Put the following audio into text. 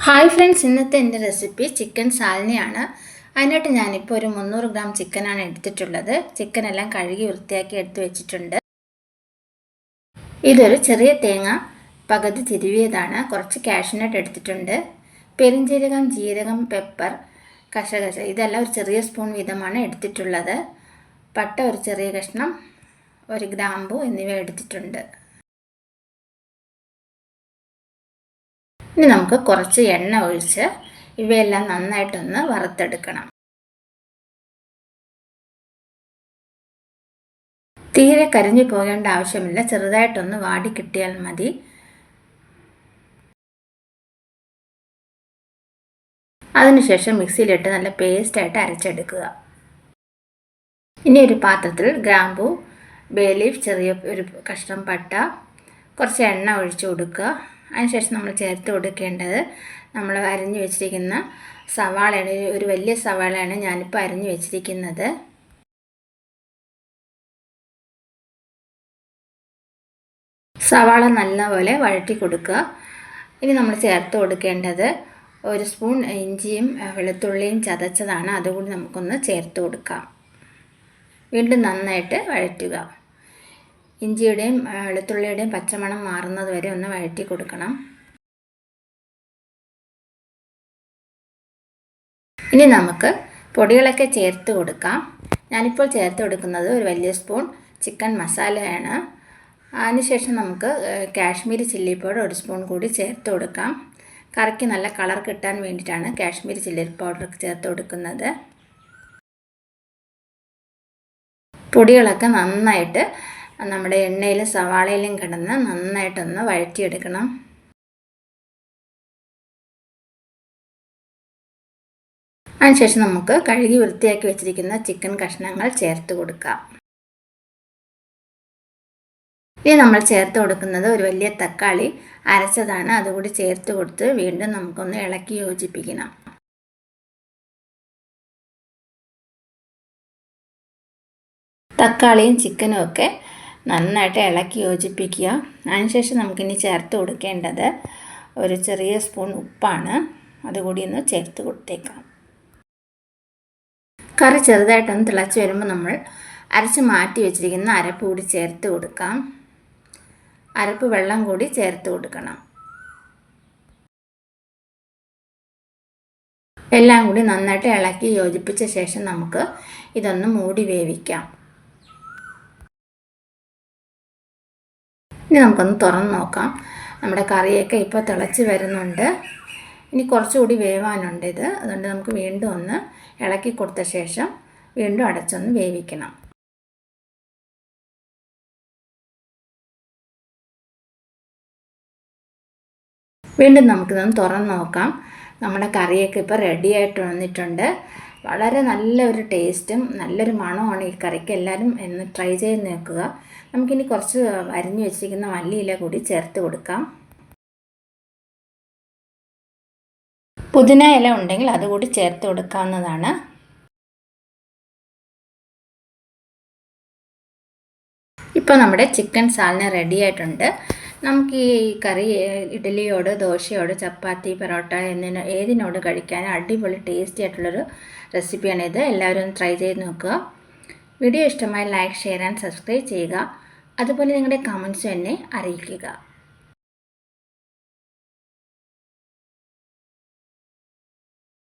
Hi friends, ഇന്നത്തെ എൻ്റെ recipe chicken സാൽനയാണ്. അതിനായിട്ട് ഞാനിപ്പോൾ ഒരു 300 ഗ്രാം ചിക്കനാണ് എടുത്തിട്ടുള്ളത്. ചിക്കനെല്ലാം കഴുകി വൃത്തിയാക്കി എടുത്ത് വെച്ചിട്ടുണ്ട്. ഇതൊരു ചെറിയ തേങ്ങ പകുതി തിരുവിയതാണ്. കുറച്ച് കാഷ്യൂനട്ട് എടുത്തിട്ടുണ്ട്. പെരിഞ്ജീരകം, ജീരകം, പെപ്പർ, കശകശ ഇതെല്ലാം ഒരു ചെറിയ സ്പൂൺ വീതമാണ് എടുത്തിട്ടുള്ളത്. പട്ട ഒരു ചെറിയ കഷ്ണം, ഒരു ഗ്രാമ്പു എന്നിവ എടുത്തിട്ടുണ്ട്. ഇനി നമുക്ക് കുറച്ച് എണ്ണ ഒഴിച്ച് ഇവയെല്ലാം നന്നായിട്ടൊന്ന് വറുത്തെടുക്കണം. തീരെ കരിഞ്ഞു പോകേണ്ട ആവശ്യമില്ല, ചെറുതായിട്ടൊന്ന് വാടി കിട്ടിയാൽ മതി. അതിനുശേഷം മിക്സിയിലിട്ട് നല്ല പേസ്റ്റായിട്ട് അരച്ചെടുക്കുക. ഇനി ഒരു പാത്രത്തിൽ ഗ്രാമ്പു, ബേ ലീഫ്, ചെറിയ ഒരു കഷ്ണം പട്ട, കുറച്ച് എണ്ണ ഒഴിച്ചു കൊടുക്കുക. അതിനുശേഷം നമ്മൾ ചേർത്ത് കൊടുക്കേണ്ടത് നമ്മൾ അരിഞ്ഞു വെച്ചിരിക്കുന്ന സവാളയാണ്. ഒരു വലിയ സവാളയാണ് ഞാനിപ്പോൾ അരിഞ്ഞു വെച്ചിരിക്കുന്നത്. സവാള നല്ലപോലെ വഴറ്റി കൊടുക്കുക. ഇനി നമ്മൾ ചേർത്ത് കൊടുക്കേണ്ടത് ഒരു സ്പൂൺ ഇഞ്ചിയും വെളുത്തുള്ളിയും ചതച്ചതാണ്. അതുകൂടി നമുക്കൊന്ന് ചേർത്ത് കൊടുക്കാം. വീണ്ടും നന്നായിട്ട് വഴറ്റുക. ഇഞ്ചിയുടെയും വെളുത്തുള്ളിയുടെയും പച്ചമണം മാറുന്നത് വരെ ഒന്ന് വഴറ്റി കൊടുക്കണം. ഇനി നമുക്ക് പൊടികളൊക്കെ ചേർത്ത് കൊടുക്കാം. ഞാനിപ്പോൾ ചേർത്ത് കൊടുക്കുന്നത് ഒരു വലിയ സ്പൂൺ ചിക്കൻ മസാലയാണ്. അതിനുശേഷം നമുക്ക് കാശ്മീരി ചില്ലി പൗഡർ ഒരു സ്പൂൺ കൂടി ചേർത്ത് കൊടുക്കാം. കറിക്ക് നല്ല കളർ കിട്ടാൻ വേണ്ടിയിട്ടാണ് കാശ്മീരി ചില്ലി പൗഡർ ചേർത്ത് കൊടുക്കുന്നത്. പൊടികളൊക്കെ നന്നായിട്ട് നമ്മുടെ എണ്ണയിലും സവാളയിലും കിടന്ന് നന്നായിട്ടൊന്ന് വഴറ്റിയെടുക്കണം. അതിനുശേഷം നമുക്ക് കഴുകി വൃത്തിയാക്കി വെച്ചിരിക്കുന്ന ചിക്കൻ കഷ്ണങ്ങൾ ചേർത്ത് കൊടുക്കാം. ഇനി നമ്മൾ ചേർത്ത് കൊടുക്കുന്നത് ഒരു വലിയ തക്കാളി അരച്ചതാണ്. അതുകൂടി ചേർത്ത് കൊടുത്ത് വീണ്ടും നമുക്കൊന്ന് ഇളക്കി യോജിപ്പിക്കണം. തക്കാളിയും ചിക്കനും ഒക്കെ നന്നായിട്ട് ഇളക്കി യോജിപ്പിക്കുക. അതിനുശേഷം നമുക്കിനി ചേർത്ത് കൊടുക്കേണ്ടത് ഒരു ചെറിയ സ്പൂൺ ഉപ്പാണ്. അതുകൂടി ഒന്ന് ചേർത്ത് കൊടുത്തേക്കാം. കറി ചെറുതായിട്ടൊന്ന് തിളച്ച് വരുമ്പോൾ നമ്മൾ അരച്ച് മാറ്റി വെച്ചിരിക്കുന്ന അരപ്പ് കൂടി ചേർത്ത് കൊടുക്കാം. അരപ്പ് വെള്ളം കൂടി ചേർത്ത് കൊടുക്കണം. എല്ലാം കൂടി നന്നായിട്ട് ഇളക്കി യോജിപ്പിച്ച ശേഷം നമുക്ക് ഇതൊന്ന് മൂടി വേവിക്കാം. ഇനി നമുക്കൊന്ന് തുറന്ന് നോക്കാം. നമ്മുടെ കറിയൊക്കെ ഇപ്പോൾ തിളച്ച് വരുന്നുണ്ട്. ഇനി കുറച്ചുകൂടി വേവാനുണ്ട് ഇത്. അതുകൊണ്ട് നമുക്ക് വീണ്ടും ഒന്ന് ഇളക്കി കൊടുത്ത ശേഷം വീണ്ടും അടച്ചൊന്ന് വേവിക്കണം. വീണ്ടും നമുക്കിതൊന്ന് തുറന്ന് നോക്കാം. നമ്മുടെ കറിയൊക്കെ ഇപ്പോൾ റെഡി ആയിട്ട് വന്നിട്ടുണ്ട്. വളരെ നല്ലൊരു ടേസ്റ്റും നല്ലൊരു മണമാണ് ഈ കറിക്ക്. എല്ലാവരും ഒന്ന് ട്രൈ ചെയ്ത് നോക്കുക. നമുക്കിനി കുറച്ച് അരിഞ്ഞു വെച്ചിരിക്കുന്ന മല്ലിയില കൂടി ചേർത്ത് കൊടുക്കാം. പുതിന ഇല ഉണ്ടെങ്കിൽ അതുകൂടി ചേർത്ത് കൊടുക്കാവുന്നതാണ്. ഇപ്പോൾ നമ്മുടെ ചിക്കൻ സാലന റെഡി ആയിട്ടുണ്ട്. നമുക്ക് ഈ കറി ഇഡ്ഡലിയോട്, ദോശയോട്, ചപ്പാത്തി, പൊറോട്ട ഏതിനോട് കഴിക്കാൻ അടിപൊളി ടേസ്റ്റി ആയിട്ടുള്ളൊരു റെസിപ്പിയാണിത്. എല്ലാവരും ഒന്ന് ട്രൈ ചെയ്ത് നോക്കുക. വീഡിയോ ഇഷ്ടമായി ലൈക്ക്, ഷെയർ ആൻഡ് സബ്സ്ക്രൈബ് ചെയ്യുക. അതുപോലെ നിങ്ങളുടെ കമൻറ്റ്സ് എന്നെ അറിയിക്കുക.